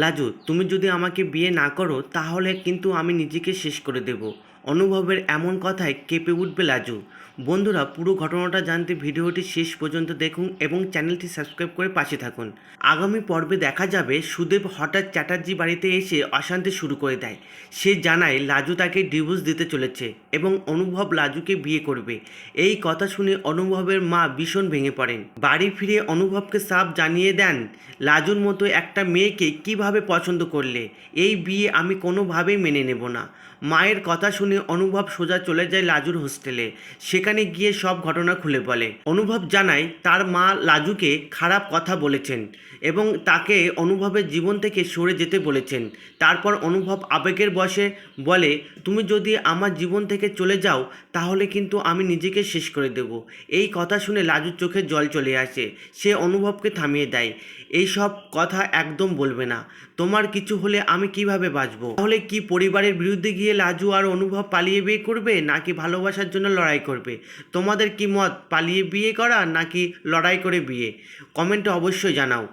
লাজু, তুমি যদি আমাকে বিয়ে না করো তাহলে কিন্তু আমি নিজেকে শেষ করে দেব। অনুভবের এমন কথায় কেঁপে উঠবে লাজু। বন্ধুরা, পুরো ঘটনাটা জানতে ভিডিওটি শেষ পর্যন্ত দেখুন এবং চ্যানেলটি সাবস্ক্রাইব করে পাশে থাকুন। আগামী পর্বে দেখা যাবে সুদেব হঠাৎ চ্যাটার্জি বাড়িতে এসে অশান্তি শুরু করে দেয়। সে জানায় লাজু তাকে ডিভোর্স দিতে চলেছে এবং অনুভব লাজুকে বিয়ে করবে। এই কথা শুনে অনুভবের মা ভীষণ ভেঙে পড়েন। বাড়ি ফিরে অনুভবকে সাফ জানিয়ে দেন, লাজুর মতো একটা মেয়েকে কিভাবে পছন্দ করলে? এই বিয়ে আমি কোনোভাবেই মেনে নেব না। মায়ের কথা শুনে অনুভব সোজা চলে যায় লাজুর হোস্টেলে। সেখানে গিয়ে সব ঘটনা খুলে বলে। অনুভব জানায় তার মা লাজুকে খারাপ কথা বলেছেন এবং তাকে অনুভবের জীবন থেকে সরে যেতে বলেছেন। তারপর অনুভব আবেগের বশে বলে, তুমি যদি আমার জীবন থেকে চলে যাও তাহলে কিন্তু আমি নিজেকে শেষ করে দেব। এই কথা শুনে লাজুর চোখে জল চলে আসে। সে অনুভবকে থামিয়ে দেয়, এই সব কথা একদম বলবে না। তোমার কিছু হলে আমি কিভাবে বাঁচবো? তাহলে কি পরিবারের বিরুদ্ধে গিয়ে লাজু আর অনুভব পালিয়ে বিয়ে করবে, নাকি ভালোবাসার জন্য লড়াই করবে? তোমাদের কি মত, পালিয়ে বিয়ে করা নাকি লড়াই করে বিয়ে? কমেন্টে অবশ্যই জানাও।